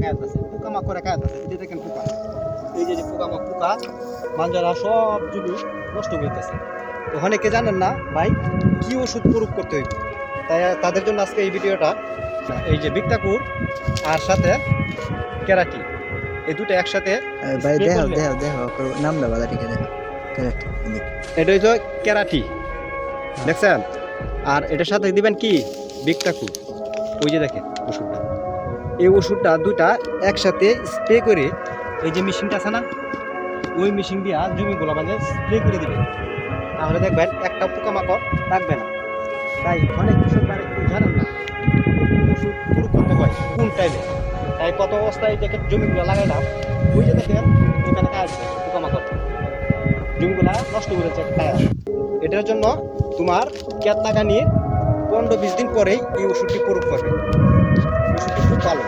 খায় আছে পোকামাকড়ে খায় আছে এই যে দেখেন পোকা এই যে পোকা মাঞ্জারা সব জমি নষ্ট করতেছে তো অনেকে জানেন না ভাই কি ওষুধ প্রয়োগ করতে হইবে তাই তাদের জন্য আজকে এই ভিডিওটা এই যে বিক্তাকুর আর সাথে কেরাটি এই দুটো একসাথে ভাই spray দেখো করলে- দেখো দেখো নামটা বালা ঠিক আছে কারেক্ট এটা হচ্ছে কেরাটি দেখছেন আর এটার সাথে দিবেন কি বিক্তাকুর ওই যে দেখেন ওষুধটা এই ওষুধটা দুটা একসাথে স্প্রে করে এই যে মেশিনটা আছে না ওই মেশিন দিয়া জমিগুলো মানে স্প্রে করে দিবেন তাহলে দেখবেন একটা পোকামাকড় থাকবে না তাই অনেক কৃষক বাড়ি কিন্তু জানেন না ওষুধ প্রয়োগ করতে হয় কোন টাইমে তাই কত অবস্থায় দেখে জমিগুলো লাগাইলাম ওই যে দেখেন এখানে কাজ পোকামাকড় জমিগুলা নষ্ট করেছে খায় এটার জন্য তোমার ক্যাট লাগানির 15-20 দিন পরেই এই ওষুধটি প্রয়োগ করবে ওষুধটি খুব ভালো